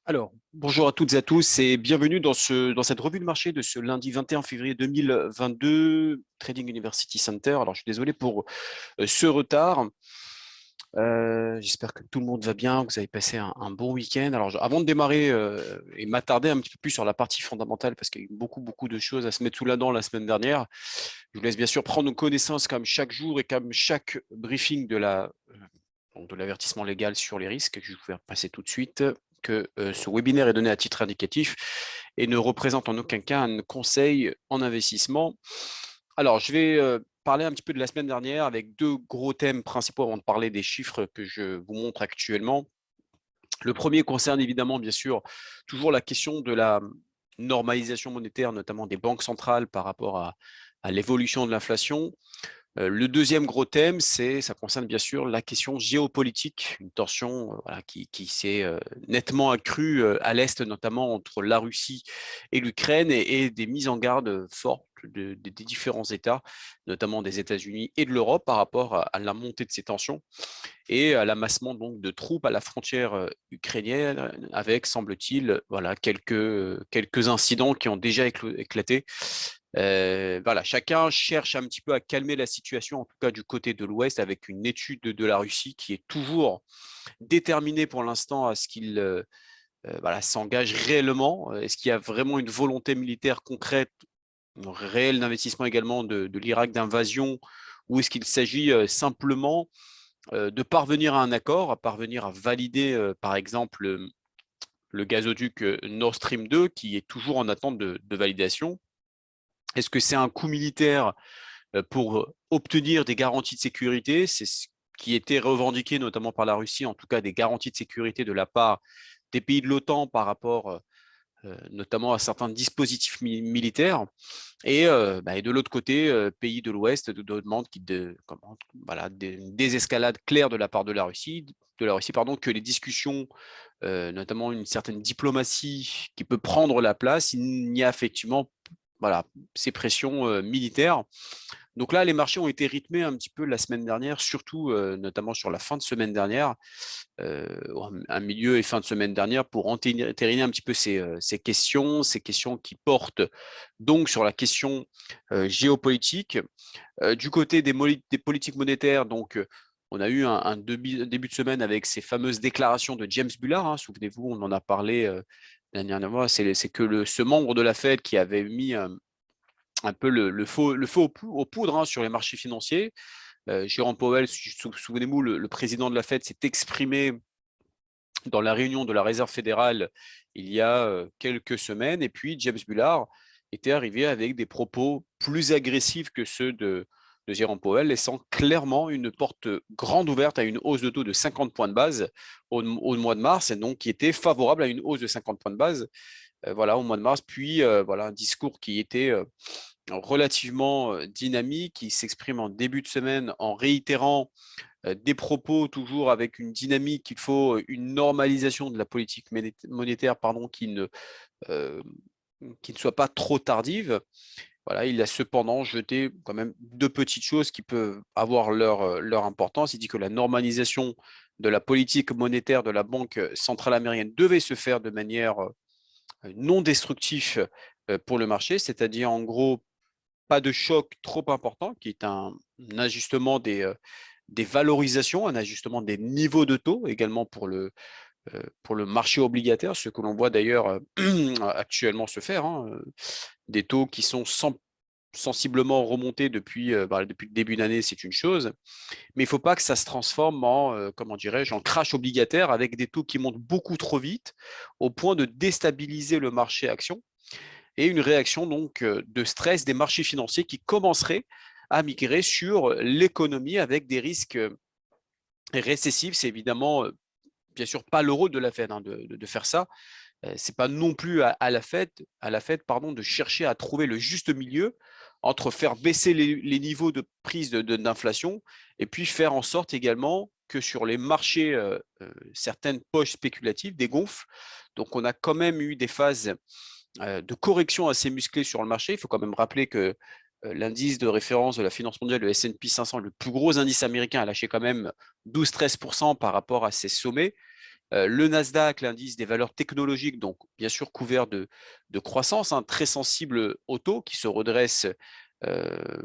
Alors, bonjour à toutes et à tous et bienvenue dans cette revue de marché de ce lundi 21 février 2022, Trading University Center. Alors, je suis désolé pour ce retard. J'espère que tout le monde va bien, que vous avez passé un bon week-end. Alors, avant de démarrer et m'attarder un petit peu plus sur la partie fondamentale, parce qu'il y a eu beaucoup de choses à se mettre sous la dent la semaine dernière, je vous laisse bien sûr prendre connaissance comme chaque jour et comme chaque briefing de l'avertissement légal sur les risques, que je vais passer tout de suite, que ce webinaire est donné à titre indicatif et ne représente en aucun cas un conseil en investissement. Alors, je vais parler un petit peu de la semaine dernière avec deux gros thèmes principaux avant de parler des chiffres que je vous montre actuellement. Le premier concerne évidemment, bien sûr, toujours la question de la normalisation monétaire, notamment des banques centrales par rapport à l'évolution de l'inflation. Le deuxième gros thème, ça concerne bien sûr la question géopolitique, une tension voilà, qui s'est nettement accrue à l'Est, notamment entre la Russie et l'Ukraine, et des mises en garde fortes des différents États, notamment des États-Unis et de l'Europe par rapport à la montée de ces tensions et à l'amassement donc de troupes à la frontière ukrainienne avec, semble-t-il, voilà, quelques incidents qui ont déjà éclaté. Voilà, chacun cherche un petit peu à calmer la situation, en tout cas du côté de l'Ouest, avec une étude de la Russie qui est toujours déterminée pour l'instant à ce qu'il voilà, s'engage réellement. Est-ce qu'il y a vraiment une volonté militaire concrète, un réel investissement également de l'Irak d'invasion, ou est-ce qu'il s'agit simplement de parvenir à un accord, à parvenir à valider, par exemple, le gazoduc Nord Stream 2, qui est toujours en attente de validation? Est-ce que c'est un coup militaire pour obtenir des garanties de sécurité? C'est ce qui était revendiqué notamment par la Russie, en tout cas des garanties de sécurité de la part des pays de l'OTAN par rapport notamment à certains dispositifs militaires. Et de l'autre côté, pays de l'Ouest demandent voilà, une désescalade claire de la part de la Russie, pardon, que les discussions, notamment une certaine diplomatie qui peut prendre la place, il y a effectivement voilà, ces pressions militaires. Donc là, les marchés ont été rythmés un petit peu la semaine dernière, surtout notamment sur la fin de semaine dernière, un milieu et fin de semaine dernière, pour entériner un petit peu ces questions qui portent donc sur la question géopolitique. Du côté des politiques monétaires, donc on a eu un début de semaine avec ces fameuses déclarations de James Bullard, hein, souvenez-vous, on en a parlé la dernière fois, c'est que ce membre de la Fed qui avait mis un peu le feu aux poudres hein, sur les marchés financiers. Jérôme Powell, souvenez-vous, le président de la Fed s'est exprimé dans la réunion de la Réserve fédérale il y a quelques semaines, et puis James Bullard était arrivé avec des propos plus agressifs que ceux de Jérôme Powell, laissant clairement une porte grande ouverte à une hausse de taux de 50 points de base au mois de mars, et donc qui était favorable à une hausse de 50 points de base voilà, au mois de mars, puis voilà, un discours qui était relativement dynamique, qui s'exprime en début de semaine en réitérant des propos toujours avec une dynamique qu'il faut une normalisation de la politique monétaire pardon, euh, qui ne soit pas trop tardive. Voilà, il a cependant jeté quand même deux petites choses qui peuvent avoir leur importance. Il dit que la normalisation de la politique monétaire de la Banque centrale américaine devait se faire de manière non destructive pour le marché, c'est-à-dire en gros pas de choc trop important, qui est un ajustement des valorisations, un ajustement des niveaux de taux également pour le marché obligataire, ce que l'on voit d'ailleurs actuellement se faire, hein, des taux qui sont sensiblement remontés depuis le début d'année, c'est une chose, mais il ne faut pas que ça se transforme en, comment dirais-je, en crash obligataire avec des taux qui montent beaucoup trop vite au point de déstabiliser le marché action et une réaction donc de stress des marchés financiers qui commenceraient à migrer sur l'économie avec des risques récessifs. C'est évidemment, bien sûr, pas le rôle de la Fed hein, de faire ça. C'est pas non plus à la Fed pardon, de chercher à trouver le juste milieu entre faire baisser les niveaux de prise d'inflation et puis faire en sorte également que sur les marchés, certaines poches spéculatives dégonflent. Donc on a quand même eu des phases de correction assez musclée sur le marché. Il faut quand même rappeler que l'indice de référence de la finance mondiale, le S&P 500, le plus gros indice américain, a lâché quand même 12-13% par rapport à ses sommets. Le Nasdaq, l'indice des valeurs technologiques, donc bien sûr couvert de croissance, hein, très sensible au taux qui se redresse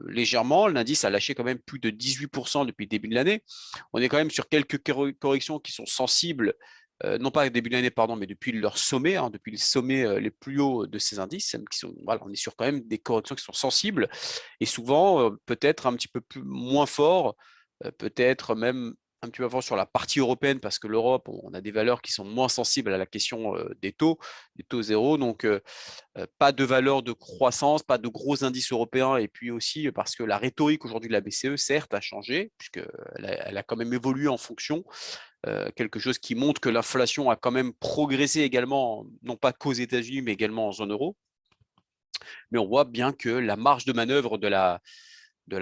légèrement. L'indice a lâché quand même plus de 18% depuis le début de l'année. On est quand même sur quelques corrections qui sont sensibles, non pas au début de l'année, pardon, mais depuis leur sommet, hein, depuis les sommets les plus hauts de ces indices. Voilà, on est sur quand même des corrections qui sont sensibles et souvent peut-être un petit peu moins fort, peut-être même un petit peu fort sur la partie européenne parce que l'Europe, on a des valeurs qui sont moins sensibles à la question des taux zéro. Donc, pas de valeur de croissance, pas de gros indices européens. Et puis aussi parce que la rhétorique aujourd'hui de la BCE, certes, a changé, puisqu'elle a quand même évolué en fonction. Quelque chose qui montre que l'inflation a quand même progressé également, non pas qu'aux États-Unis, mais également en zone euro. Mais on voit bien que la marge de manœuvre de la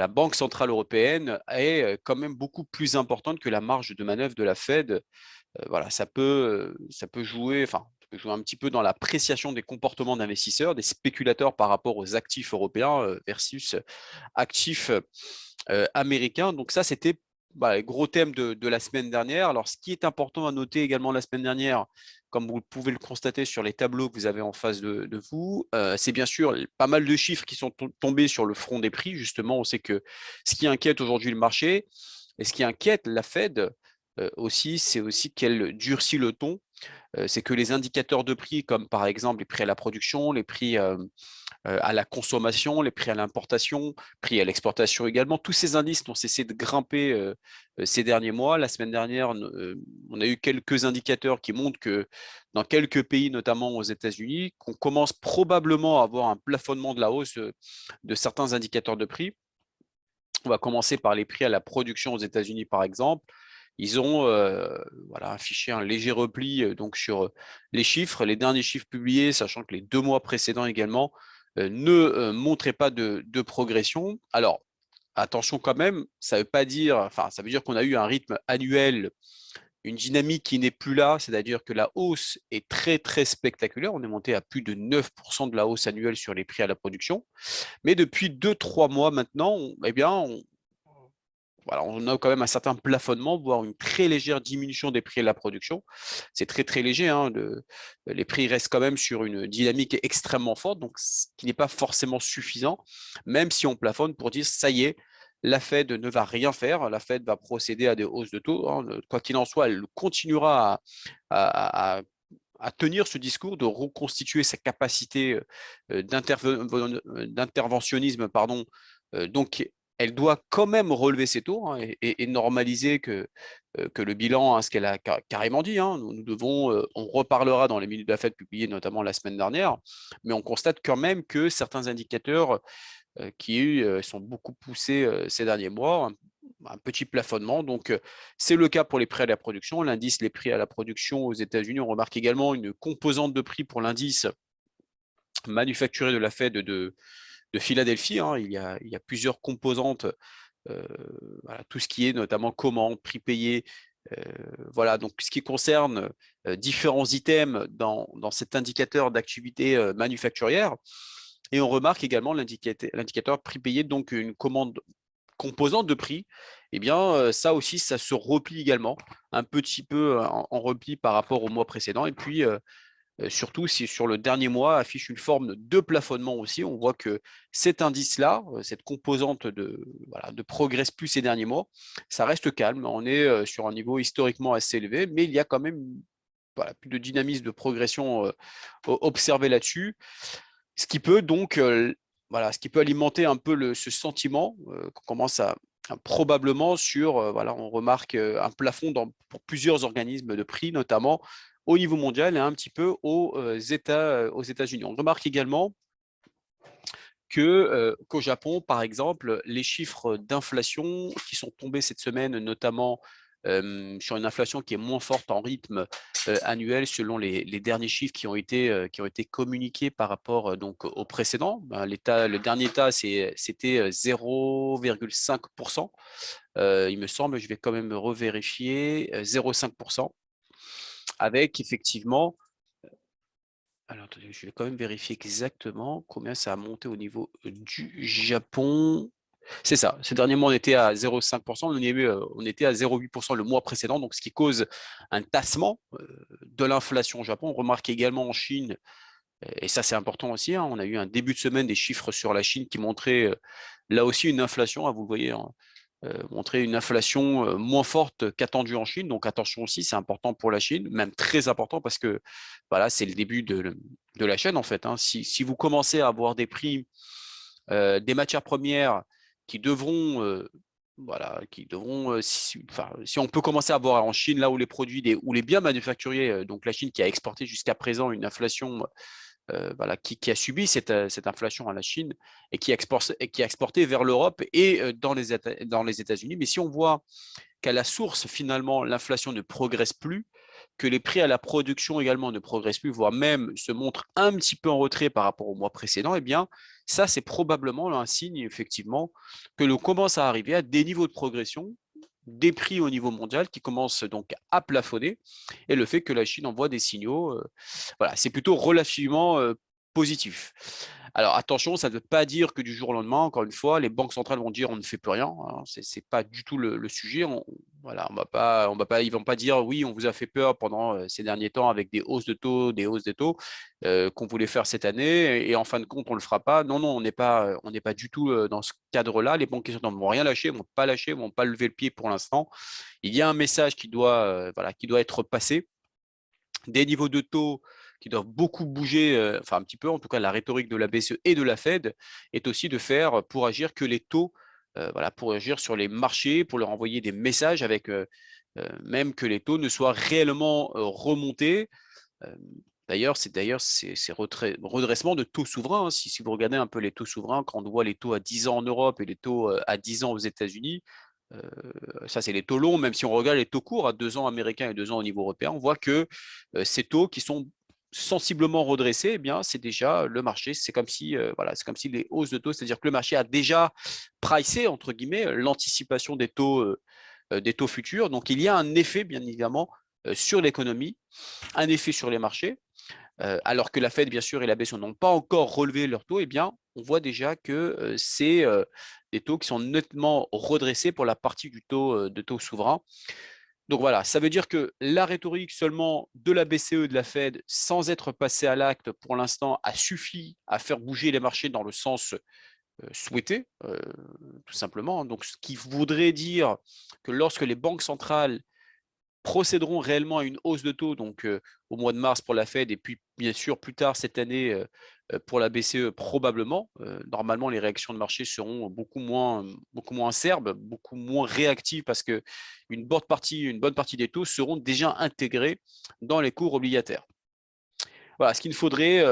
Banque centrale européenne est quand même beaucoup plus importante que la marge de manœuvre de la Fed. Voilà, ça peut jouer, enfin, ça peut jouer un petit peu dans l'appréciation des comportements d'investisseurs, des spéculateurs par rapport aux actifs européens versus actifs américains. Donc ça, c'était le gros thème de la semaine dernière. Alors, ce qui est important à noter également la semaine dernière, comme vous pouvez le constater sur les tableaux que vous avez en face de vous, c'est bien sûr pas mal de chiffres qui sont tombés sur le front des prix. Justement, on sait que ce qui inquiète aujourd'hui le marché et ce qui inquiète la Fed aussi, c'est aussi qu'elle durcit le ton. C'est que les indicateurs de prix, comme par exemple les prix à la production, les prix à la consommation, les prix à l'importation, prix à l'exportation également. Tous ces indices ont cessé de grimper ces derniers mois. La semaine dernière, on a eu quelques indicateurs qui montrent que dans quelques pays, notamment aux États-Unis, qu'on commence probablement à avoir un plafonnement de la hausse de certains indicateurs de prix. On va commencer par les prix à la production aux États-Unis, par exemple. Ils ont affiché un léger repli donc sur les chiffres, les derniers chiffres publiés, sachant que les 2 mois précédents également ne montraient pas de progression. Alors, attention quand même, ça veut pas dire, enfin, ça veut dire qu'on a eu un rythme annuel, une dynamique qui n'est plus là, c'est-à-dire que la hausse est très très spectaculaire. On est monté à plus de 9% de la hausse annuelle sur les prix à la production. Mais depuis 2-3 mois maintenant, voilà, on a quand même un certain plafonnement, voire une très légère diminution des prix de la production. C'est très très léger, hein, les prix restent quand même sur une dynamique extrêmement forte, donc ce qui n'est pas forcément suffisant, même si on plafonne pour dire ça y est, la Fed ne va rien faire, la Fed va procéder à des hausses de taux. Hein, quoi qu'il en soit, elle continuera à tenir ce discours, de reconstituer sa capacité d'interventionnisme, pardon. Donc, elle doit quand même relever ses taux, hein, et normaliser que le bilan, hein, ce qu'elle a carrément dit, hein, nous devons, on reparlera dans les minutes de la Fed publiées notamment la semaine dernière, mais on constate quand même que certains indicateurs qui sont beaucoup poussés ces derniers mois, un petit plafonnement. Donc, c'est le cas pour les prix à la production. L'indice, les prix à la production aux États-Unis, on remarque également une composante de prix pour l'indice manufacturé de la Fed de Philadelphie. Hein. Il y a plusieurs composantes, voilà, tout ce qui est notamment commande, prix payé. Voilà, donc ce qui concerne différents items dans cet indicateur d'activité manufacturière. Et on remarque également l'indicateur prix payé, donc une commande composante de prix. Eh bien, ça aussi, ça se replie également, un petit peu en repli par rapport au mois précédent. Et puis, surtout, si sur le dernier mois affiche une forme de plafonnement aussi, on voit que cet indice-là, cette composante voilà, de progresse plus ces derniers mois, ça reste calme. On est sur un niveau historiquement assez élevé, mais il y a quand même voilà, plus de dynamisme de progression observé là-dessus. Ce qui peut donc voilà, ce qui peut alimenter un peu ce sentiment qu'on commence à probablement sur, voilà, on remarque un plafond pour plusieurs organismes de prix, notamment au niveau mondial et un petit peu aux États-Unis. On remarque également qu'au Japon, par exemple, les chiffres d'inflation qui sont tombés cette semaine, notamment sur une inflation qui est moins forte en rythme annuel selon les derniers chiffres qui ont été communiqués par rapport donc, au précédent. Ben, le dernier état, c'était 0,5%. Il me semble, je vais quand même revérifier, 0,5%, avec effectivement alors, attendez, je vais quand même vérifier exactement combien ça a monté au niveau du Japon. C'est ça. Ces derniers mois, on était à 0,5%, on était à 0,8% le mois précédent, donc ce qui cause un tassement de l'inflation au Japon. On remarque également en Chine, et ça c'est important aussi, hein, on a eu un début de semaine des chiffres sur la Chine qui montraient là aussi une inflation, hein, vous le voyez, hein, montrer une inflation moins forte qu'attendue en Chine. Donc attention aussi, c'est important pour la Chine, même très important parce que voilà, c'est le début de la chaîne en fait, hein. Si vous commencez à avoir des prix des matières premières qui devront, voilà, si on peut commencer à voir en Chine, là où les produits, ou les biens manufacturiers, donc la Chine qui a exporté jusqu'à présent une inflation, voilà, qui a subi cette inflation à la Chine et qui a exporté vers l'Europe et dans les États-Unis. Mais si on voit qu'à la source, finalement, l'inflation ne progresse plus, que les prix à la production également ne progressent plus, voire même se montrent un petit peu en retrait par rapport au mois précédent, eh bien, ça, c'est probablement un signe, effectivement, que l'on commence à arriver à des niveaux de progression des prix au niveau mondial qui commencent donc à plafonner, et le fait que la Chine envoie des signaux, voilà, c'est plutôt relativement positif. Alors attention, ça ne veut pas dire que du jour au lendemain, encore une fois, les banques centrales vont dire on ne fait plus rien, hein, c'est pas du tout le sujet. Voilà, on va pas, ils vont pas dire oui, on vous a fait peur pendant ces derniers temps avec des hausses de taux, qu'on voulait faire cette année, et en fin de compte on le fera pas. Non, non, on n'est pas du tout dans ce cadre-là. Les banques centrales ne vont rien lâcher, vont pas lever le pied pour l'instant. Il y a un message voilà, qui doit être passé, des niveaux de taux qui doivent beaucoup bouger, enfin un petit peu, en tout cas la rhétorique de la BCE et de la Fed est aussi de faire pour agir que les taux, voilà, pour agir sur les marchés, pour leur envoyer des messages avec même que les taux ne soient réellement remontés. Euh, D'ailleurs, ces redressements de taux souverains, hein, si vous regardez un peu les taux souverains, quand on voit les taux à 10 ans en Europe et les taux à 10 ans aux États-Unis, ça c'est les taux longs, même si on regarde les taux courts à 2 ans américains et 2 ans au niveau européen, on voit que ces taux qui sont sensiblement redressés, eh bien, c'est déjà le marché, c'est comme si, voilà, c'est comme si les hausses de taux, c'est-à-dire que le marché a déjà pricé, entre guillemets, l'anticipation des taux futurs. Donc il y a un effet, bien évidemment, sur l'économie, un effet sur les marchés, alors que la Fed, bien sûr, et la BCE n'ont pas encore relevé leurs taux, eh bien, on voit déjà que c'est des taux qui sont nettement redressés pour la partie du taux de taux souverain. Donc voilà, ça veut dire que la rhétorique seulement de la BCE et de la Fed, sans être passée à l'acte pour l'instant, a suffi à faire bouger les marchés dans le sens souhaité, tout simplement. Donc, ce qui voudrait dire que lorsque les banques centrales procéderont réellement à une hausse de taux, donc au mois de mars pour la Fed, et puis bien sûr plus tard cette année pour la BCE probablement. Normalement, les réactions de marché seront beaucoup moins acerbes, beaucoup moins réactives parce que une bonne partie des taux seront déjà intégrés dans les cours obligataires. Voilà, ce qu'il ne faudrait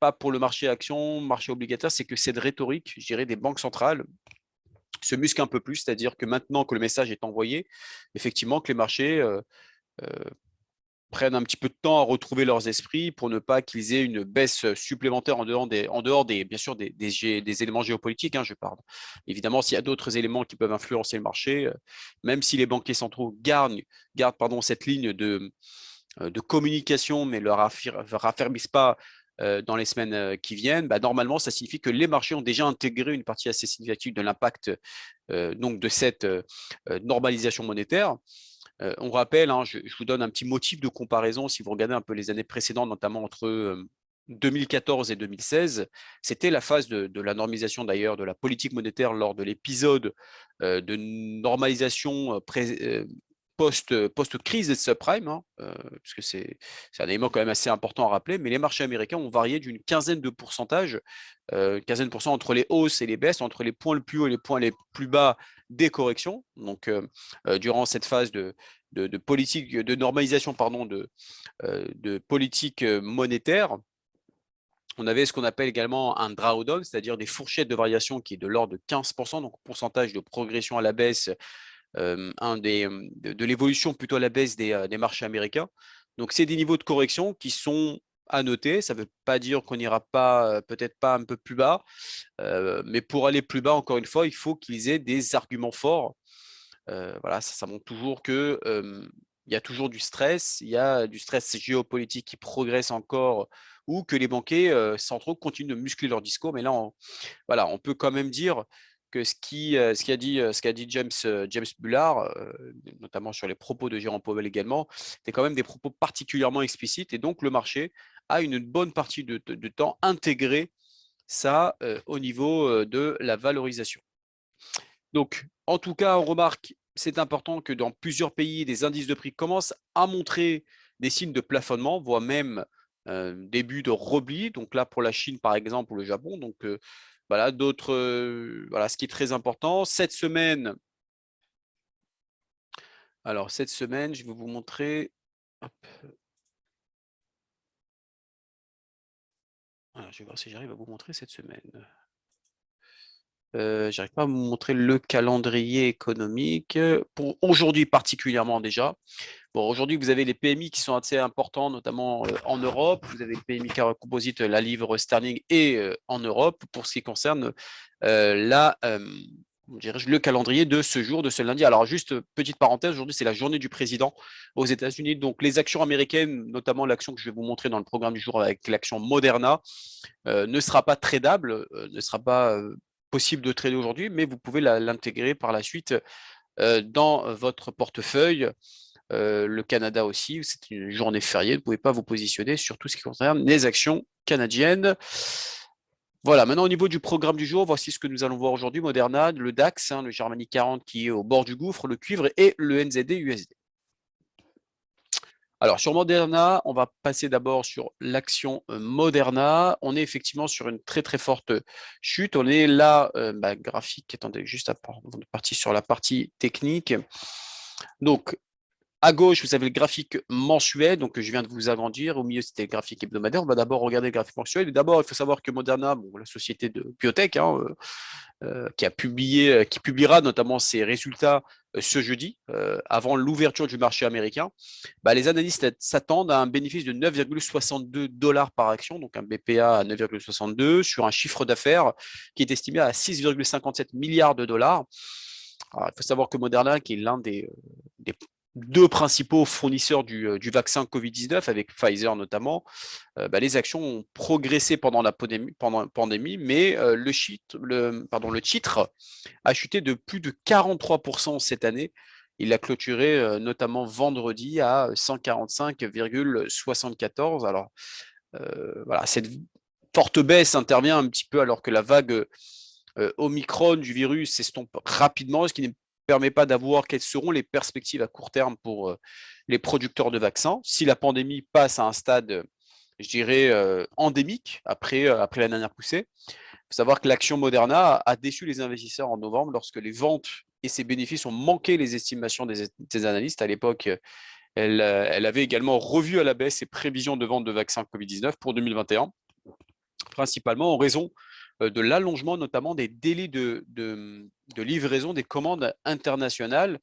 pas pour le marché action, marché obligataire, c'est que cette rhétorique, je dirais, des banques centrales se muscle un peu plus, c'est-à-dire que maintenant que le message est envoyé, effectivement, que les marchés euh, prennent un petit peu de temps à retrouver leurs esprits pour ne pas qu'ils aient une baisse supplémentaire en dehors des bien sûr des éléments géopolitiques, hein, je parle. Évidemment, s'il y a d'autres éléments qui peuvent influencer le marché, même si les banquiers centraux gardent pardon, cette ligne de communication, mais ne le raffermissent pas dans les semaines qui viennent, bah, normalement, ça signifie que les marchés ont déjà intégré une partie assez significative de l'impact donc de cette normalisation monétaire. On rappelle, hein, je vous donne un petit motif de comparaison, si vous regardez un peu les années précédentes, notamment entre 2014 et 2016, c'était la phase de la normalisation d'ailleurs de la politique monétaire lors de l'épisode de normalisation post-crise des subprimes, hein, puisque c'est un élément quand même assez important à rappeler, mais les marchés américains ont varié d'une quinzaine de pourcentages, quinzaine de pourcents entre les hausses et les baisses, entre les points les plus hauts et les points les plus bas des corrections. Donc, durant cette phase de politique, de normalisation, pardon, de politique monétaire, on avait ce qu'on appelle également un drawdown, c'est-à-dire des fourchettes de variation qui est de l'ordre de 15%, donc pourcentage de progression à la baisse de l'évolution plutôt à la baisse des marchés américains. Donc, c'est des niveaux de correction qui sont à noter. Ça ne veut pas dire qu'on n'ira pas, peut-être pas un peu plus bas, mais pour aller plus bas, encore une fois, il faut qu'ils aient des arguments forts. Voilà, ça montre toujours que il y a toujours du stress, il y a du stress géopolitique qui progresse encore, ou que les banquiers centraux continuent de muscler leur discours. Mais là, voilà, on peut quand même dire que ce qu'a dit James Bullard, notamment sur les propos de Jérôme Powell également, c'est quand même des propos particulièrement explicites et donc le marché a une bonne partie de temps intégré ça au niveau de la valorisation. Donc, en tout cas, on remarque, c'est important que dans plusieurs pays, des indices de prix commencent à montrer des signes de plafonnement, voire même début de repli. Donc là, pour la Chine, par exemple, ou le Japon. Donc, voilà, voilà, ce qui est très important. Cette semaine, je vais vous montrer. Hop. Alors, je vais voir si j'arrive à vous montrer cette semaine. J'arrive pas à vous montrer le calendrier économique pour aujourd'hui particulièrement déjà. Bon, aujourd'hui, vous avez les PMI qui sont assez importants, notamment en Europe. Vous avez le PMI Composite, la livre sterling et en Europe pour ce qui concerne le calendrier de ce jour, de ce lundi. Alors, juste petite parenthèse, aujourd'hui, c'est la journée du président aux États-Unis. Donc, les actions américaines, notamment l'action que je vais vous montrer dans le programme du jour avec l'action Moderna, ne sera pas tradable, ne sera pas possible de trader aujourd'hui, mais vous pouvez l'intégrer par la suite dans votre portefeuille. Le Canada aussi, c'est une journée fériée, vous ne pouvez pas vous positionner sur tout ce qui concerne les actions canadiennes. Voilà, maintenant au niveau du programme du jour, voici ce que nous allons voir aujourd'hui. Moderna, le DAX, le Germany 40 qui est au bord du gouffre, le cuivre et le NZD USD. Alors, sur Moderna, on va passer d'abord sur l'action Moderna. On est effectivement sur une très, très forte chute. On est là, graphique, attendez, juste avant de partir sur la partie technique. Donc, à gauche, vous avez le graphique mensuel, donc je viens de vous agrandir. Au milieu, c'était le graphique hebdomadaire. On va d'abord regarder le graphique mensuel. Et d'abord, il faut savoir que Moderna, la société de biotech, qui publiera notamment ses résultats ce jeudi, avant l'ouverture du marché américain, les analystes s'attendent à un bénéfice de 9,62 $ par action, donc un BPA à 9,62 sur un chiffre d'affaires qui est estimé à 6,57 milliards de dollars. Alors, il faut savoir que Moderna, qui est l'un des deux principaux fournisseurs du vaccin Covid-19, avec Pfizer notamment, les actions ont progressé pendant la pandémie, mais le titre a chuté de plus de 43% cette année. Il a clôturé notamment vendredi à 145,74. Alors, voilà, cette forte baisse intervient un petit peu alors que la vague Omicron du virus s'estompe rapidement, ce qui ne permet pas d'avoir quelles seront les perspectives à court terme pour les producteurs de vaccins. Si la pandémie passe à un stade, je dirais, endémique après la dernière poussée, il faut savoir que l'action Moderna a déçu les investisseurs en novembre lorsque les ventes et ses bénéfices ont manqué les estimations des analystes. À l'époque, elle avait également revu à la baisse ses prévisions de vente de vaccins Covid-19 pour 2021, principalement en raison de l'allongement notamment des délais de livraison des commandes internationales.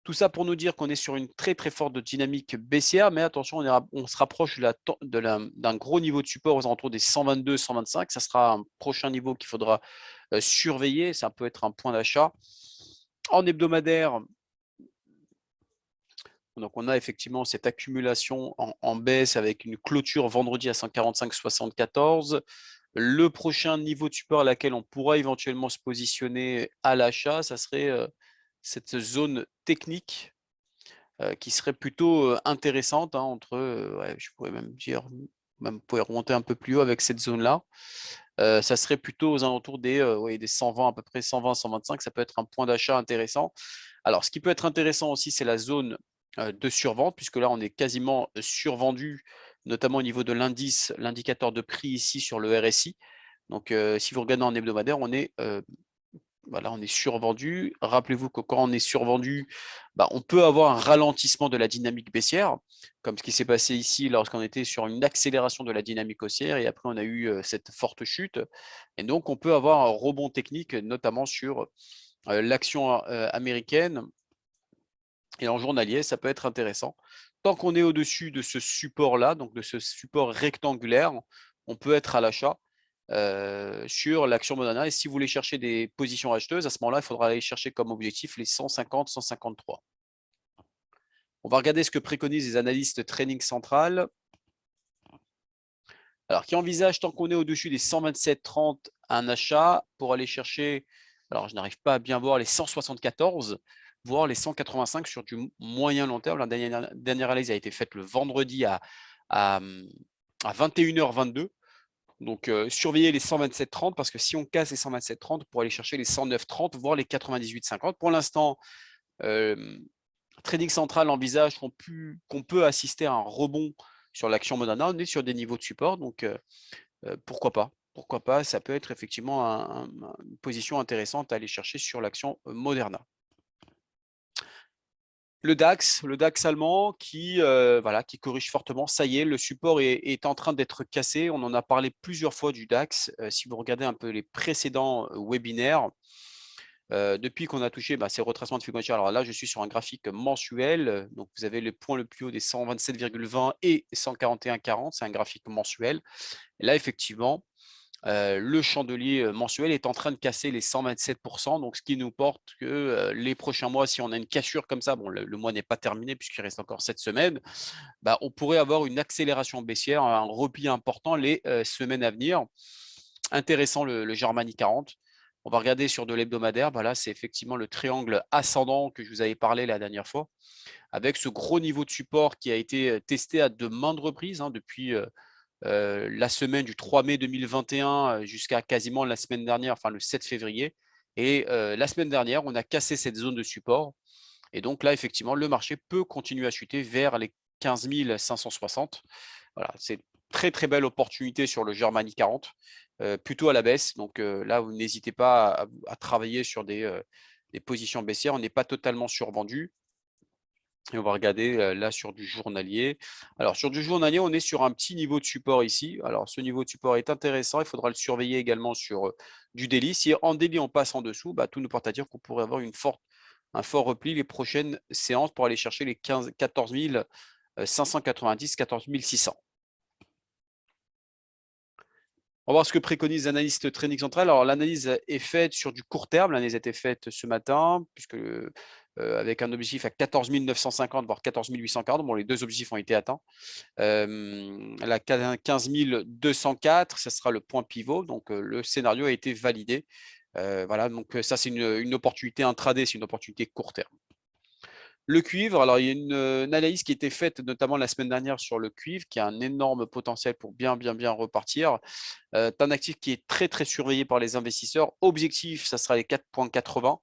Tout ça pour nous dire qu'on est sur une très très forte dynamique baissière, mais attention, on se rapproche d'un gros niveau de support aux alentours des 122, 125. Ça sera un prochain niveau qu'il faudra surveiller. Ça peut être un point d'achat. En hebdomadaire, donc on a effectivement cette accumulation en baisse avec une clôture vendredi à 145,74. Le prochain niveau de support à laquelle on pourra éventuellement se positionner à l'achat, ça serait cette zone technique qui serait plutôt intéressante, entre, je pourrais même dire, même pourrait remonter un peu plus haut avec cette zone-là. Ça serait plutôt aux alentours des 120, à peu près 120, 125. Ça peut être un point d'achat intéressant. Alors, ce qui peut être intéressant aussi, c'est la zone de survente, puisque là, on est quasiment survendu, notamment au niveau de l'indice, l'indicateur de prix ici sur le RSI. Donc, si vous regardez en hebdomadaire, on est survendu. Rappelez-vous que quand on est survendu, on peut avoir un ralentissement de la dynamique baissière, comme ce qui s'est passé ici lorsqu'on était sur une accélération de la dynamique haussière et après on a eu cette forte chute. Et donc on peut avoir un rebond technique, notamment sur l'action américaine. Et en journalier, ça peut être intéressant. Tant qu'on est au-dessus de ce support-là, donc de ce support rectangulaire, on peut être à l'achat sur l'action Moderna. Et si vous voulez chercher des positions acheteuses, à ce moment-là, il faudra aller chercher comme objectif les 150, 153. On va regarder ce que préconisent les analystes Training Central. Alors, qui envisage, tant qu'on est au-dessus des 127,30, un achat pour aller chercher Alors, je n'arrive pas à bien voir les 174, voire les 185 sur du moyen long terme. La dernière analyse a été faite le vendredi à, mmh, à 21h22. Donc, surveiller les 127,30 parce que si on casse les 127,30 pour aller chercher les 109,30, voire les 98,50. Pour l'instant, Trading Central envisage qu'on peut assister à un rebond sur l'action Moderna. On est sur des niveaux de support, donc pourquoi pas? Pourquoi pas? Ça peut être effectivement une position intéressante à aller chercher sur l'action Moderna. Le DAX allemand qui, voilà, qui corrige fortement. Ça y est, le support est en train d'être cassé. On en a parlé plusieurs fois du DAX. Si vous regardez un peu les précédents webinaires, depuis qu'on a touché ces retracements de Fibonacci. Alors là, je suis sur un graphique mensuel. Donc vous avez le point le plus haut des 127,20 et 141,40. C'est un graphique mensuel. Et là, effectivement, le chandelier mensuel est en train de casser les 127%, donc ce qui nous porte que les prochains mois, si on a une cassure comme ça, bon, le mois n'est pas terminé puisqu'il reste encore 7 semaines, on pourrait avoir une accélération baissière, un repli important les semaines à venir. Intéressant le Germany 40. On va regarder sur de l'hebdomadaire. Là, c'est effectivement le triangle ascendant que je vous avais parlé la dernière fois, avec ce gros niveau de support qui a été testé à de maintes reprises depuis la semaine du 3 mai 2021 jusqu'à quasiment la semaine dernière, enfin le 7 février. Et la semaine dernière, on a cassé cette zone de support. Et donc là, effectivement, le marché peut continuer à chuter vers les 15 560. Voilà, c'est très très belle opportunité sur le Germany 40, plutôt à la baisse. Donc là, vous n'hésitez pas à travailler sur des positions baissières. On n'est pas totalement survendu. Et on va regarder là sur du journalier. Alors sur du journalier, on est sur un petit niveau de support ici. Alors ce niveau de support est intéressant, il faudra le surveiller également sur du daily. Si en daily on passe en dessous, tout nous porte à dire qu'on pourrait avoir un fort repli les prochaines séances pour aller chercher les 14 590, 14 600. On va voir ce que préconise l'analyste Trading Central. Alors, l'analyse est faite sur du court terme. L'analyse a été faite ce matin, puisque avec un objectif à 14 950, voire 14 840. Bon, les deux objectifs ont été atteints. La 15 204, ce sera le point pivot. Donc, le scénario a été validé. Voilà, donc ça, c'est une opportunité intraday, c'est une opportunité court terme. Le cuivre, alors il y a une analyse qui a été faite notamment la semaine dernière sur le cuivre, qui a un énorme potentiel pour bien repartir. C'est un actif qui est très, très surveillé par les investisseurs. Objectif, ça sera les 4,80.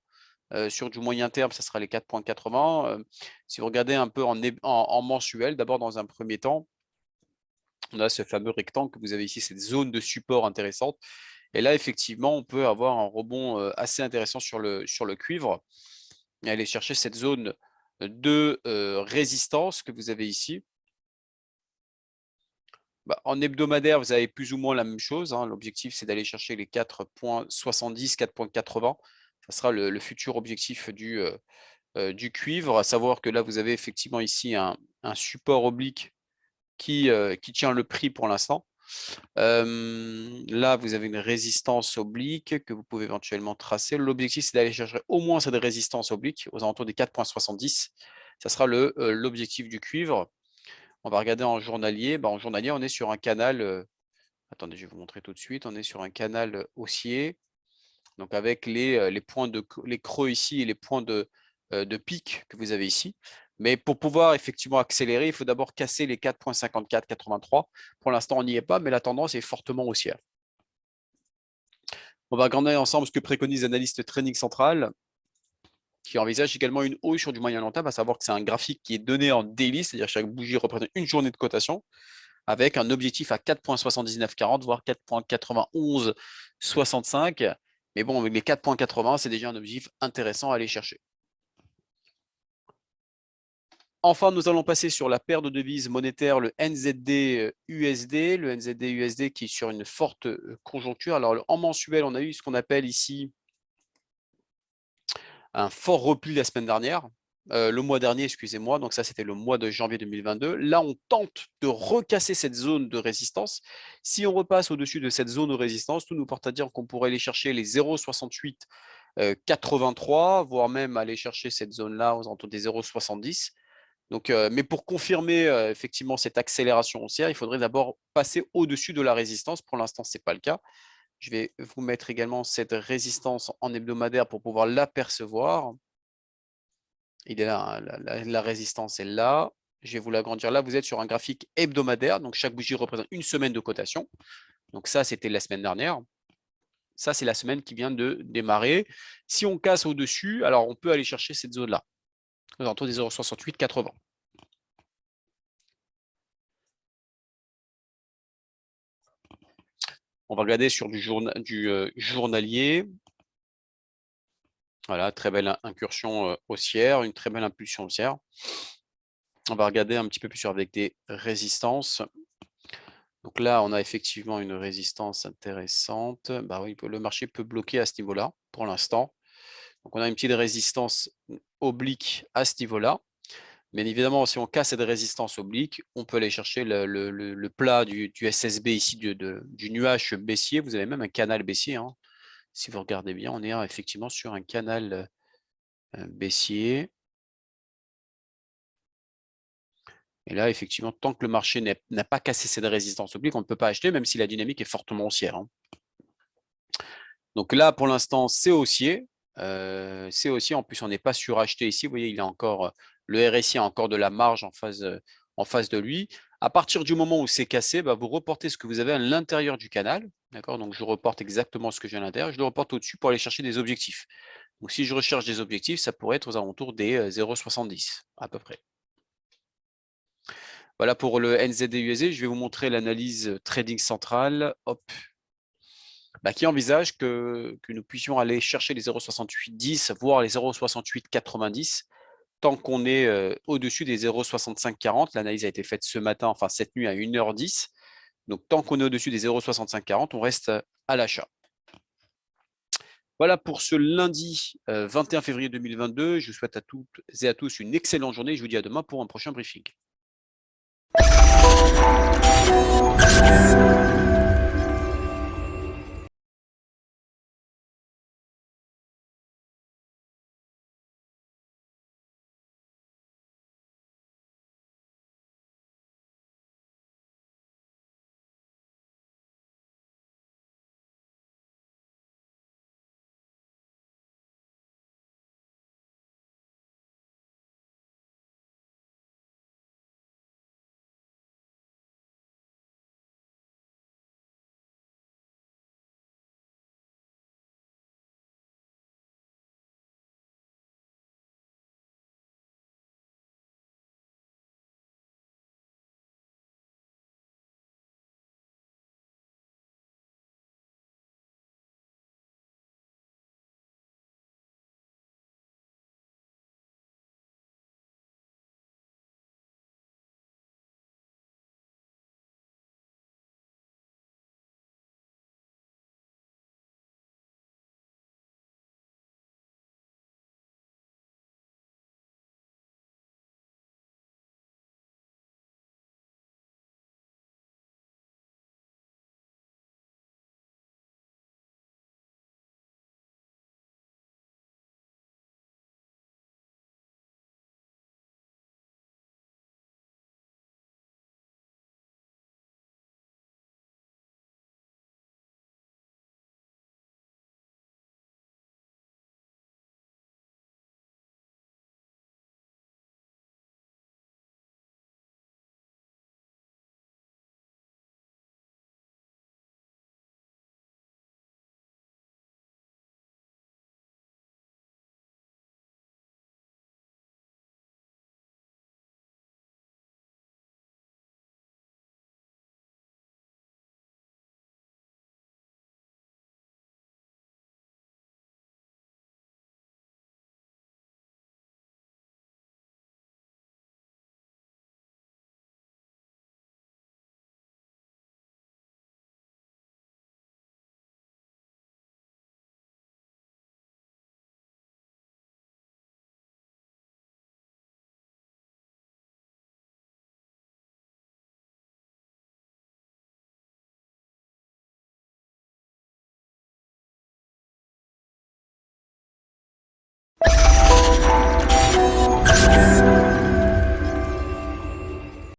Sur du moyen terme, ça sera les 4,80. Si vous regardez un peu en mensuel, d'abord dans un premier temps, on a ce fameux rectangle que vous avez ici, cette zone de support intéressante. Et là, effectivement, on peut avoir un rebond assez intéressant sur le cuivre et aller chercher cette zone de résistance que vous avez ici. En hebdomadaire, vous avez plus ou moins la même chose. L'objectif, c'est d'aller chercher les 4,70, 4,80. Ça sera le futur objectif du cuivre, à savoir que là, vous avez effectivement ici un support oblique qui tient le prix pour l'instant. Là, vous avez une résistance oblique que vous pouvez éventuellement tracer. L'objectif, c'est d'aller chercher au moins cette résistance oblique aux alentours des 4,70. Ça sera l'objectif du cuivre. On va regarder en journalier. En journalier, on est sur un canal. Attendez, je vais vous montrer tout de suite. On est sur un canal haussier. Donc avec les points les creux ici et les points de pic que vous avez ici. Mais pour pouvoir effectivement accélérer, il faut d'abord casser les 4,54, 83. Pour l'instant, on n'y est pas, mais la tendance est fortement haussière. On va regarder ensemble ce que préconise l'analyste Trading Central, qui envisage également une hausse sur du moyen long terme, à savoir que c'est un graphique qui est donné en daily, c'est-à-dire chaque bougie représente une journée de cotation, avec un objectif à 4,7940, voire 4,9165. Mais bon, avec les 4,80, c'est déjà un objectif intéressant à aller chercher. Enfin, nous allons passer sur la paire de devises monétaires, le NZD-USD. Le NZD-USD qui est sur une forte conjoncture. Alors, en mensuel, on a eu ce qu'on appelle ici un fort repli la semaine dernière. Le mois dernier, excusez-moi, donc ça c'était le mois de janvier 2022. Là, on tente de recasser cette zone de résistance. Si on repasse au-dessus de cette zone de résistance, tout nous porte à dire qu'on pourrait aller chercher les 0,68 83, voire même aller chercher cette zone-là aux alentours des 0,70. Donc, mais pour confirmer effectivement cette accélération haussière, il faudrait d'abord passer au-dessus de la résistance. Pour l'instant, ce n'est pas le cas. Je vais vous mettre également cette résistance en hebdomadaire pour pouvoir l'apercevoir. Il est là, hein, la résistance est là. Je vais vous l'agrandir là. Vous êtes sur un graphique hebdomadaire. Donc, chaque bougie représente une semaine de cotation. Donc, ça, c'était la semaine dernière. Ça, c'est la semaine qui vient de démarrer. Si on casse au-dessus, alors on peut aller chercher cette zone-là, aux alentours des 0,6880. On va regarder sur du journalier. Voilà, très belle incursion haussière, une très belle impulsion haussière. On va regarder un petit peu plus sur avec des résistances. Donc là, on a effectivement une résistance intéressante. Bah oui, le marché peut bloquer à ce niveau-là pour l'instant. Donc on a une petite résistance oblique à ce niveau-là. Bien évidemment, si on casse cette résistance oblique, on peut aller chercher le plat du SSB ici, du nuage baissier. Vous avez même un canal baissier, hein. Si vous regardez bien, on est effectivement sur un canal baissier. Et là, effectivement, tant que le marché n'a pas cassé cette résistance oblique, on ne peut pas acheter, même si la dynamique est fortement haussière, hein. Donc là, pour l'instant, c'est haussier. C'est haussier. En plus, on n'est pas suracheté ici. Vous voyez, il a encore, le RSI a encore de la marge en face de lui. À partir du moment où c'est cassé, bah, vous reportez ce que vous avez à l'intérieur du canal. D'accord? Donc, je reporte exactement ce que j'ai à l'intérieur. Je le reporte au-dessus pour aller chercher des objectifs. Donc, si je recherche des objectifs, ça pourrait être aux alentours des 0,70 à peu près. Voilà pour le NZD-USD. Je vais vous montrer l'analyse trading centrale. Hop. Bah, qui envisage que nous puissions aller chercher les 0,6810, voire les 0,6890, tant qu'on est au-dessus des 0,6540. L'analyse a été faite ce matin, enfin cette nuit à 1h10. Donc, tant qu'on est au-dessus des 0,6540, on reste à l'achat. Voilà pour ce lundi 21 février 2022. Je vous souhaite à toutes et à tous une excellente journée. Je vous dis à demain pour un prochain briefing.